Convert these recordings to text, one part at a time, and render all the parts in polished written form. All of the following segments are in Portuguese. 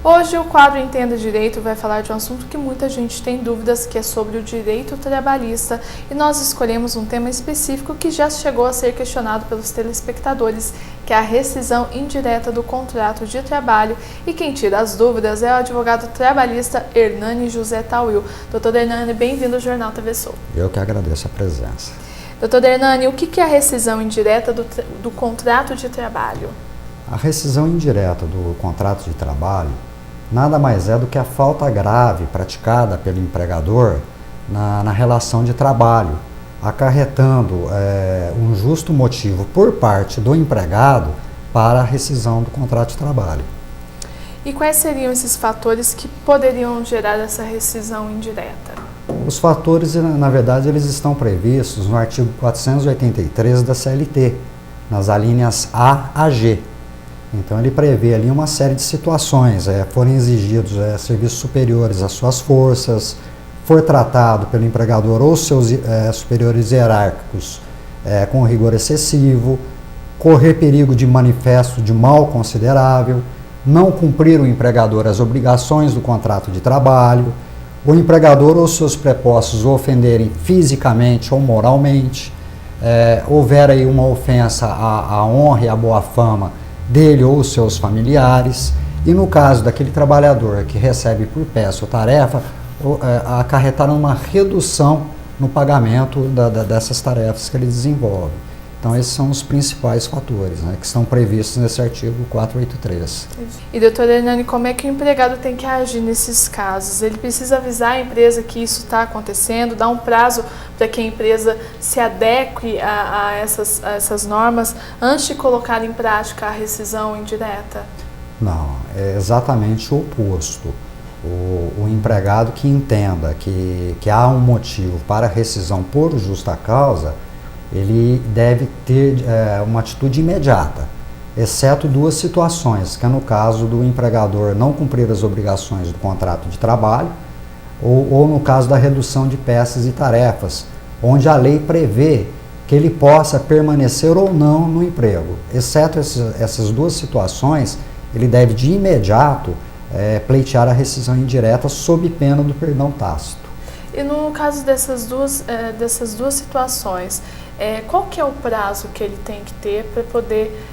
Hoje o quadro Entenda Direito vai falar de um assunto que muita gente tem dúvidas, que é sobre o direito trabalhista, e nós escolhemos um tema específico que já chegou a ser questionado pelos telespectadores, que é a rescisão indireta do contrato de trabalho, e quem tira as dúvidas é o advogado trabalhista Hernani José Tawil. Doutor Hernani, bem-vindo ao Jornal TV Sul. Eu que agradeço a presença. Doutor Hernani, o que é a rescisão indireta do contrato de trabalho? A rescisão indireta do contrato de trabalho nada mais é do que a falta grave praticada pelo empregador na relação de trabalho, acarretando um justo motivo por parte do empregado para a rescisão do contrato de trabalho. E quais seriam esses fatores que poderiam gerar essa rescisão indireta? Os fatores, na verdade, eles estão previstos no artigo 483 da CLT, nas alíneas A a G. Então ele prevê ali uma série de situações, forem exigidos serviços superiores às suas forças, for tratado pelo empregador ou seus superiores hierárquicos com rigor excessivo, correr perigo de manifesto de mal considerável, não cumprir o empregador as obrigações do contrato de trabalho, o empregador ou seus prepostos o ofenderem fisicamente ou moralmente, houver aí uma ofensa à honra e à boa fama dele ou seus familiares, e no caso daquele trabalhador que recebe por peça ou tarefa, acarretar uma redução no pagamento dessas tarefas que ele desenvolve. Então esses são os principais fatores, que estão previstos nesse artigo 483. E doutor Hernani, como é que o empregado tem que agir nesses casos? Ele precisa avisar a empresa que isso está acontecendo, dar um prazo para que a empresa se adeque a essas normas antes de colocar em prática a rescisão indireta? Não, é exatamente o oposto. O empregado que entenda que há um motivo para a rescisão por justa causa, ele deve ter uma atitude imediata, exceto duas situações, que é no caso do empregador não cumprir as obrigações do contrato de trabalho, ou no caso da redução de peças e tarefas, onde a lei prevê que ele possa permanecer ou não no emprego. Exceto essas duas situações, ele deve de imediato pleitear a rescisão indireta sob pena do perdão tácito. E no caso dessas duas situações, qual que é o prazo que ele tem que ter para poder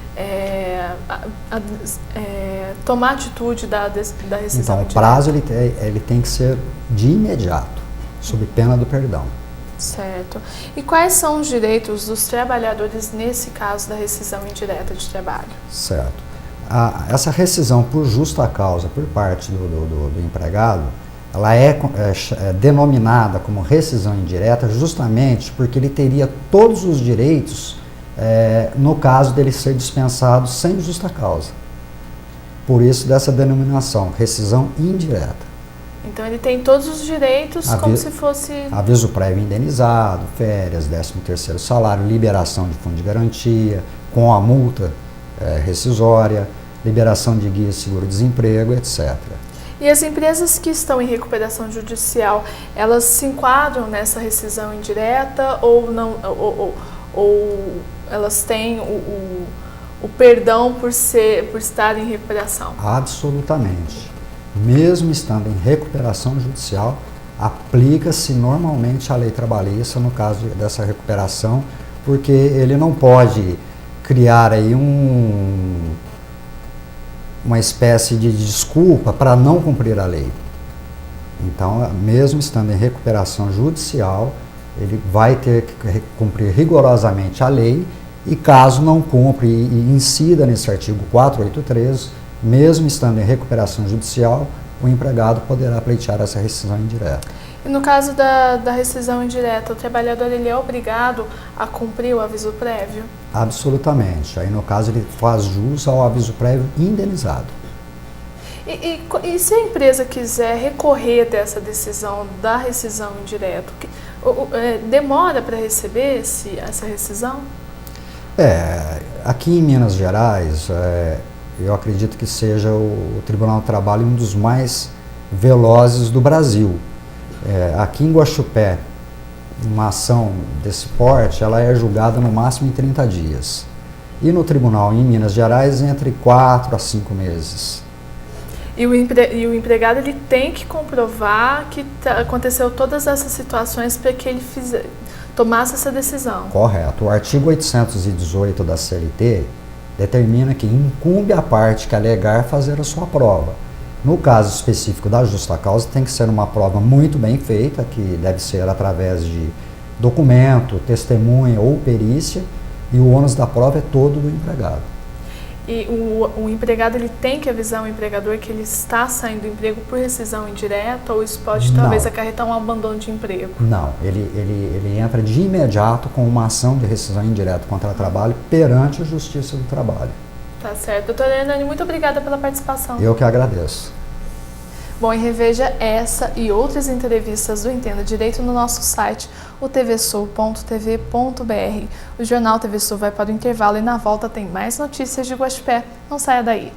tomar atitude da rescisão indireta? Então, o prazo ele tem que ser de imediato, sob pena do perdão. Certo. E quais são os direitos dos trabalhadores nesse caso da rescisão indireta de trabalho? Certo. Essa rescisão por justa causa por parte do empregado, ela é denominada como rescisão indireta justamente porque ele teria todos os direitos no caso dele ser dispensado sem justa causa. Por isso dessa denominação, rescisão indireta. Então ele tem todos os direitos como se fosse... Aviso prévio indenizado, férias, 13º salário, liberação de fundo de garantia, com a multa rescisória, liberação de guia de seguro-desemprego, etc. E as empresas que estão em recuperação judicial, elas se enquadram nessa rescisão indireta ou não, ou elas têm o perdão por estar em recuperação? Absolutamente. Mesmo estando em recuperação judicial, aplica-se normalmente a lei trabalhista no caso dessa recuperação, porque ele não pode criar aí uma espécie de desculpa para não cumprir a lei. Então, mesmo estando em recuperação judicial, ele vai ter que cumprir rigorosamente a lei e caso não cumpra e incida nesse artigo 483, mesmo estando em recuperação judicial, o empregado poderá pleitear essa rescisão indireta. E no caso da rescisão indireta, o trabalhador ele é obrigado a cumprir o aviso prévio? Absolutamente. Aí no caso ele faz jus ao aviso prévio indenizado. E se a empresa quiser recorrer dessa decisão da rescisão indireta, demora para receber essa rescisão? Aqui em Minas Gerais, eu acredito que seja o Tribunal do Trabalho um dos mais velozes do Brasil. Aqui em Guaxupé, uma ação desse porte, ela é julgada no máximo em 30 dias. E no tribunal em Minas Gerais, entre 4 a 5 meses. E o empregado ele tem que comprovar que aconteceu todas essas situações para que ele tomasse essa decisão. Correto. O artigo 818 da CLT determina que incumbe a parte que alegar fazer a sua prova. No caso específico da justa causa, tem que ser uma prova muito bem feita, que deve ser através de documento, testemunha ou perícia, e o ônus da prova é todo do empregado. E o empregado ele tem que avisar o empregador que ele está saindo do emprego por rescisão indireta, ou isso pode talvez acarretar um abandono de emprego? Não, ele entra de imediato com uma ação de rescisão indireta contra o trabalho perante a Justiça do Trabalho. Tá certo. Doutora Hernani, muito obrigada pela participação. Eu que agradeço. Bom, e reveja essa e outras entrevistas do Entenda Direito no nosso site, o tvsul.tv.br. O Jornal TV Sul vai para o intervalo e na volta tem mais notícias de Guaxupé. Não saia daí.